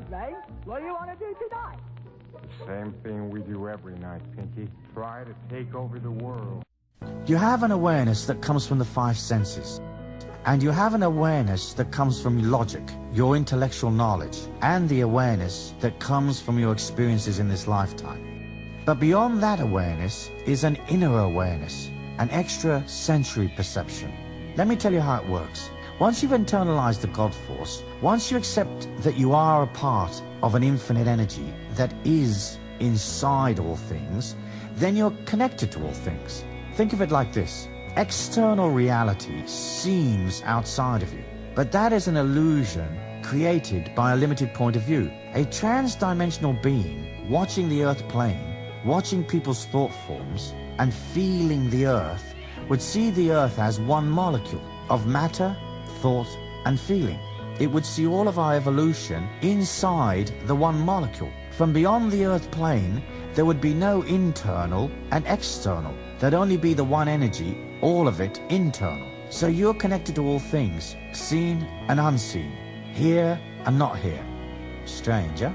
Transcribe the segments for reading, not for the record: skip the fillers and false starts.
Ray. What do you want to do tonight? The same thing we do every night, Pinky. Try to take over the world. You have an awareness that comes from the five senses. And you have an awareness that comes from logic, your intellectual knowledge, and the awareness that comes from your experiences in this lifetime. But beyond that awareness is an inner awareness, an extra sensory perception. Let me tell you how it works. Once you've internalized the God force, once you accept that you are a part of an infinite energy that is inside all things, then you're connected to all things. Think of it like this. External reality seems outside of you, but that is an illusion created by a limited point of view. A trans-dimensional being watching the earth plane, watching people's thought forms, and feeling the earth would see the earth as one molecule of matter, thought, and feeling. It would see all of our evolution inside the one molecule. From beyond the earth plane, there would be no internal and external. There'd only be the one energy, all of it internal. So you're connected to all things, seen and unseen, here and not here. Strange, huh?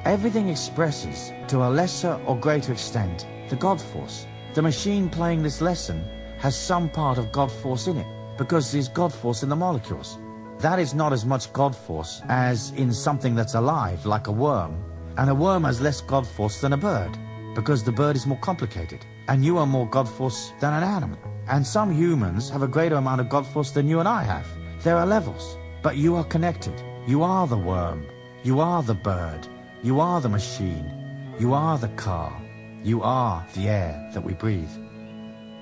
Everything expresses, to a lesser or greater extent, the God force. The machine playing this lesson has some part of God force in it, because there's God force in the molecules. That is not as much God force as in something that's alive, like a worm. And a worm has less God force than a bird, because the bird is more complicated. And you are more God force than an animal. And some humans have a greater amount of God force than you and I have. There are levels, but you are connected. You are the worm. You are the bird. You are the machine. You are the car. You are the air that we breathe.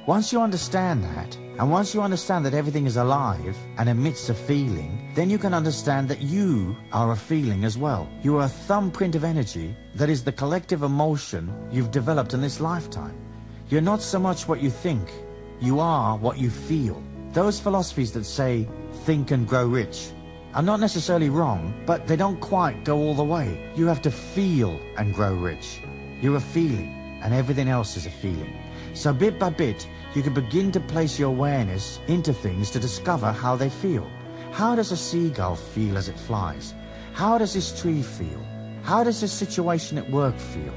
Once you understand that, and once you understand that everything is alive and emits a feeling, then you can understand that you are a feeling as well. You are a thumbprint of energy that is the collective emotion you've developed in this lifetime. You're not so much what you think, you are what you feel. Those philosophies that say, think and grow rich, are not necessarily wrong, but they don't quite go all the way. You have to feel and grow rich. You're a feeling, and everything else is a feeling. So bit by bit, you can begin to place your awareness into things to discover how they feel. How does a seagull feel as it flies? How does this tree feel? How does this situation at work feel?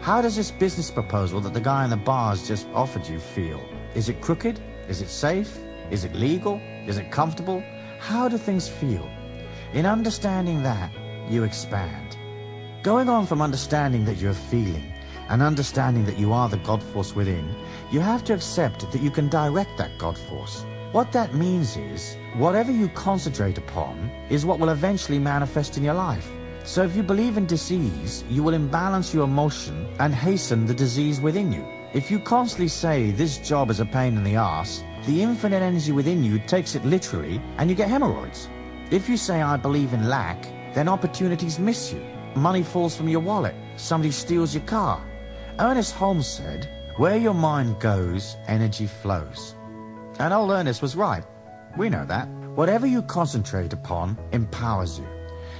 How does this business proposal that the guy in the bar's just offered you feel? Is it crooked? Is it safe? Is it legal? Is it comfortable? How do things feel? In understanding that, you expand. Going on from understanding that you're feeling and understanding that you are the God force within, you have to accept that you can direct that God force. What that means is, whatever you concentrate upon is what will eventually manifest in your life. So if you believe in disease, you will imbalance your emotion and hasten the disease within you. If you constantly say, this job is a pain in the ass, the infinite energy within you takes it literally and you get hemorrhoids. If you say, I believe in lack, then opportunities miss you. Money falls from your wallet. Somebody steals your car. Ernest Holmes said, where your mind goes, energy flows. And old Ernest was right. We know that. Whatever you concentrate upon empowers you.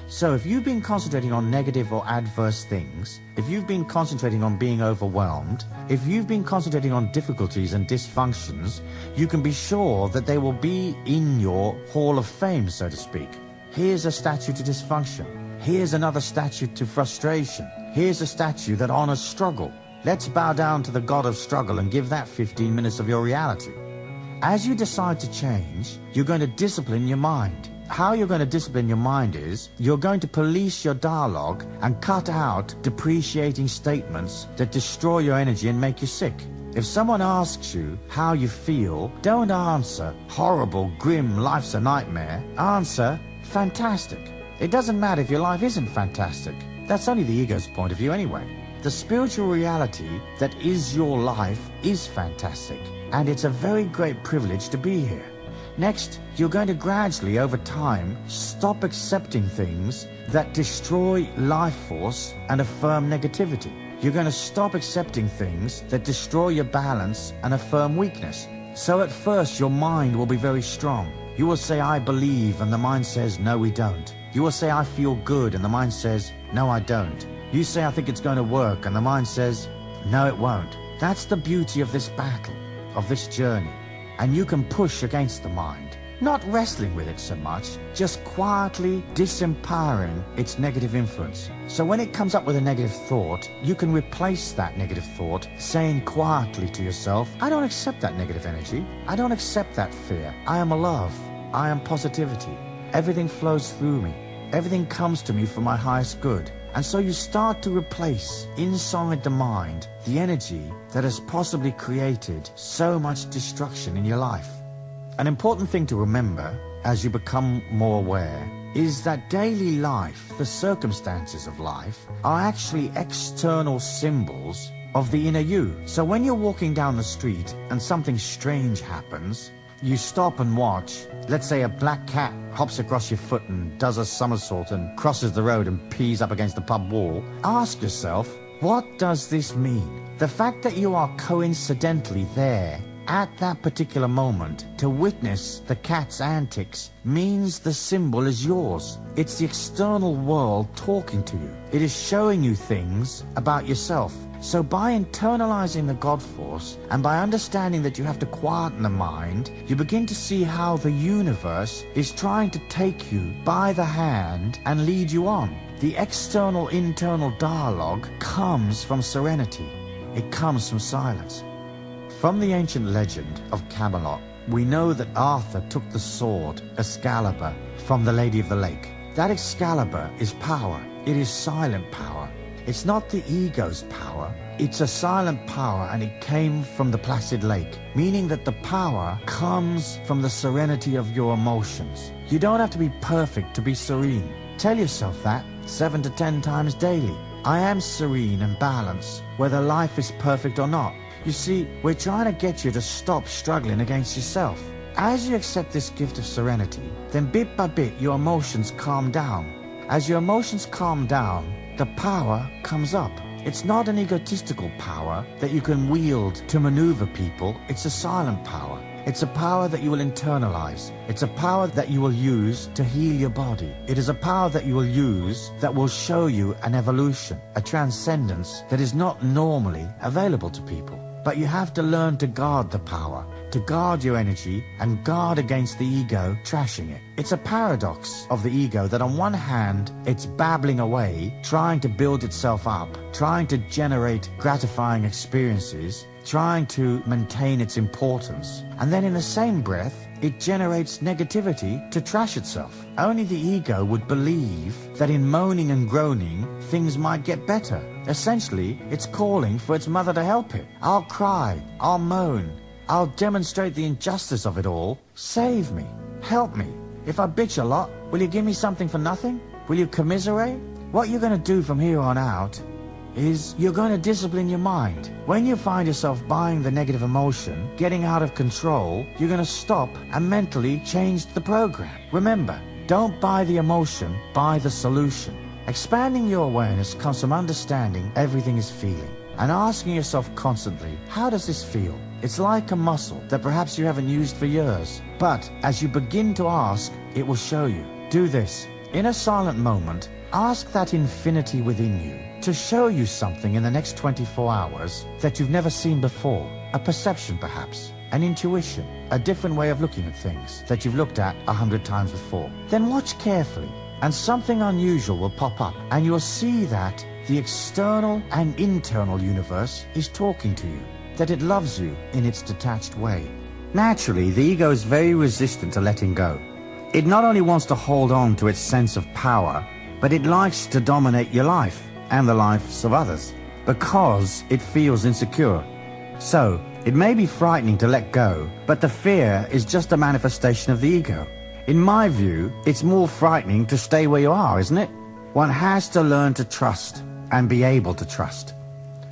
So if you've been concentrating on negative or adverse things, if you've been concentrating on being overwhelmed, if you've been concentrating on difficulties and dysfunctions, you can be sure that they will be in your hall of fame, so to speak. Here's a statue to dysfunction. Here's another statue to frustration. Here's a statue that honors struggle. Let's bow down to the god of struggle and give that 15 minutes of your reality. As you decide to change, you're going to discipline your mind. How you're going to discipline your mind is, you're going to police your dialogue and cut out depreciating statements that destroy your energy and make you sick. If someone asks you how you feel, don't answer, horrible, grim, life's a nightmare. Answer, fantastic. It doesn't matter if your life isn't fantastic. That's only the ego's point of view anyway. The spiritual reality that is your life is fantastic, and it's a very great privilege to be here. Next, you're going to gradually, over time, stop accepting things that destroy life force and affirm negativity. You're going to stop accepting things that destroy your balance and affirm weakness. So at first, your mind will be very strong. You will say, I believe, and the mind says, no, we don't. You will say, I feel good, and the mind says, no, I don't. You say, I think it's going to work, and the mind says, no, it won't. That's the beauty of this battle, of this journey. And you can push against the mind. Not wrestling with it so much, just quietly disempowering its negative influence. So when it comes up with a negative thought, you can replace that negative thought, saying quietly to yourself, I don't accept that negative energy. I don't accept that fear. I am love. I am positivity. Everything flows through me. Everything comes to me for my highest good. And so you start to replace inside the mind the energy that has possibly created so much destruction in your life. An important thing to remember as you become more aware is that daily life, the circumstances of life, are actually external symbols of the inner you. So when you're walking down the street and something strange happens, you stop and watch. Let's say a black cat hops across your foot and does a somersault and crosses the road and pees up against the pub wall. Ask yourself, what does this mean? The fact that you are coincidentally there at that particular moment to witness the cat's antics means the symbol is yours. It's the external world talking to you. It is showing you things about yourself. So by internalizing the God force and by understanding that you have to quieten the mind, you begin to see how the universe is trying to take you by the hand and lead you on. The external-internal dialogue comes from serenity. It comes from silence. From the ancient legend of Camelot, we know that Arthur took the sword, Excalibur, from the Lady of the Lake. That Excalibur is power. It is silent power. It's not the ego's power, it's a silent power, and it came from the placid lake, meaning that the power comes from the serenity of your emotions. You don't have to be perfect to be serene. Tell yourself that 7 to 10 times daily. I am serene and balanced, whether life is perfect or not. You see, we're trying to get you to stop struggling against yourself. As you accept this gift of serenity, then bit by bit your emotions calm down. As your emotions calm down, the power comes up. It's not an egotistical power that you can wield to maneuver people. It's a silent power. It's a power that you will internalize. It's a power that you will use to heal your body. It is a power that you will use that will show you an evolution, a transcendence that is not normally available to people. But you have to learn to guard the power, to guard your energy and guard against the ego trashing it. It's a paradox of the ego that on one hand, it's babbling away, trying to build itself up, trying to generate gratifying experiences, trying to maintain its importance. And then in the same breath, it generates negativity to trash itself. Only the ego would believe that in moaning and groaning, things might get better. Essentially, it's calling for its mother to help it. I'll cry, I'll moan, I'll demonstrate the injustice of it all. Save me, help me. If I bitch a lot, will you give me something for nothing? Will you commiserate? What you're going to do from here on out is you're going to discipline your mind. When you find yourself buying the negative emotion, getting out of control, you're going to stop and mentally change the program. Remember, don't buy the emotion, buy the solution. Expanding your awareness comes from understanding everything is feeling and asking yourself constantly, how does this feel? It's like a muscle that perhaps you haven't used for years. But as you begin to ask, it will show you. Do this. In a silent moment, ask that infinity within you to show you something in the next 24 hours that you've never seen before. A perception perhaps, an intuition, a different way of looking at things that you've looked at 100 times before. Then watch carefully and something unusual will pop up and you'll see that the external and internal universe is talking to you, that it loves you in its detached way. Naturally, the ego is very resistant to letting go. It not only wants to hold on to its sense of power, but it likes to dominate your life and the lives of others because it feels insecure. So, it may be frightening to let go, but the fear is just a manifestation of the ego. In my view, it's more frightening to stay where you are, isn't it? One has to learn to trust and be able to trust.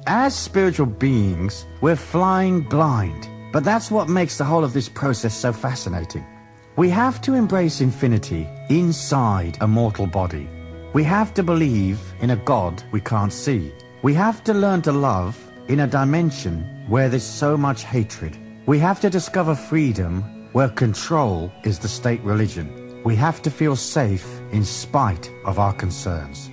As spiritual beings, we're flying blind, but that's what makes the whole of this process so fascinating. We have to embrace infinity inside a mortal body. We have to believe in a God we can't see. We have to learn to love in a dimension where there's so much hatred. We have to discover freedom where control is the state religion. We have to feel safe in spite of our concerns.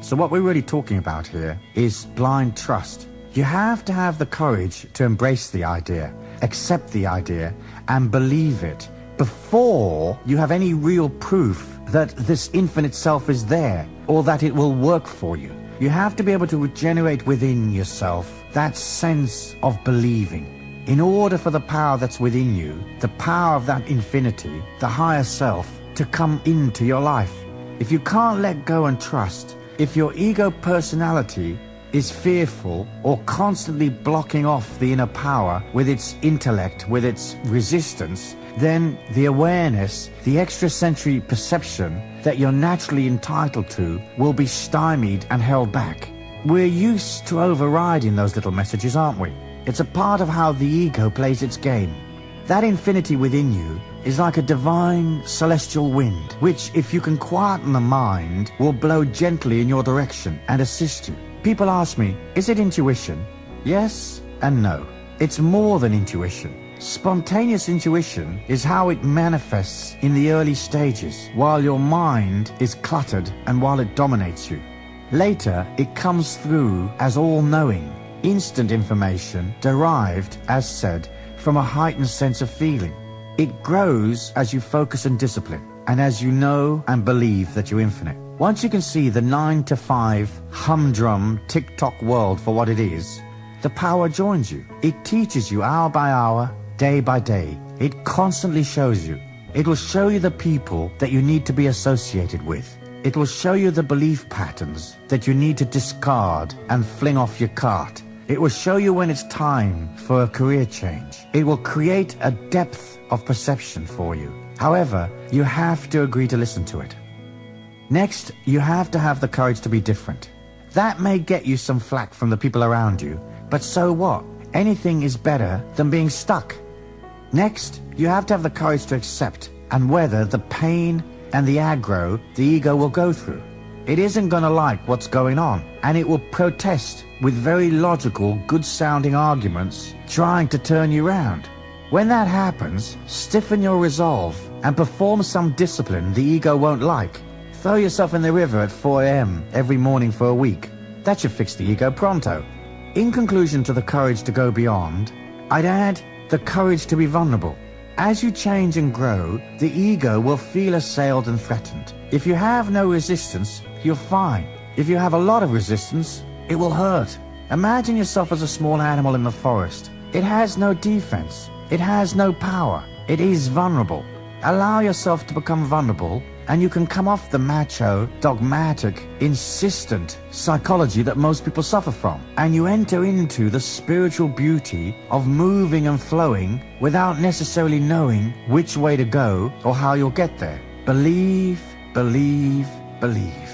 So what we're really talking about here is blind trust. You have to have the courage to embrace the idea, accept the idea, and believe it before you have any real proof that this infinite self is there or that it will work for you. You have to be able to regenerate within yourself that sense of believing. In order for the power that's within you, the power of that infinity, the higher self, to come into your life. If you can't let go and trust, if your ego personality is fearful or constantly blocking off the inner power with its intellect, with its resistance, then the awareness, the extrasensory perception that you're naturally entitled to will be stymied and held back. We're used to overriding those little messages, aren't we? It's a part of how the ego plays its game. That infinity within you is like a divine celestial wind, which, if you can quieten the mind, will blow gently in your direction and assist you. People ask me, is it intuition? Yes and no. It's more than intuition. Spontaneous intuition is how it manifests in the early stages, while your mind is cluttered and while it dominates you. Later, it comes through as all-knowing, instant information derived, as said, from a heightened sense of feeling. It grows as you focus and discipline, and as you know and believe that you're infinite. Once you can see the 9-to-5 humdrum tick-tock world for what it is, the power joins you. It teaches you hour by hour, day by day. It constantly shows you. It will show you the people that you need to be associated with. It will show you the belief patterns that you need to discard and fling off your cart. It will show you when it's time for a career change. It will create a depth of perception for you. However, you have to agree to listen to it. Next, you have to have the courage to be different. That may get you some flack from the people around you, but so what? Anything is better than being stuck. Next, you have to have the courage to accept and weather the pain and the aggro the ego will go through. It isn't going to like what's going on, and it will protest with very logical, good-sounding arguments trying to turn you around. When that happens, stiffen your resolve and perform some discipline the ego won't like. Throw yourself in the river at 4 a.m. every morning for a week. That should fix the ego pronto. In conclusion to the courage to go beyond, I'd add the courage to be vulnerable. As you change and grow, the ego will feel assailed and threatened. If you have no resistance, you're fine. If you have a lot of resistance, it will hurt. Imagine yourself as a small animal in the forest. It has no defense. It has no power. It is vulnerable. Allow yourself to become vulnerable, and you can come off the macho, dogmatic, insistent psychology that most people suffer from. And you enter into the spiritual beauty of moving and flowing without necessarily knowing which way to go or how you'll get there. Believe, believe, believe.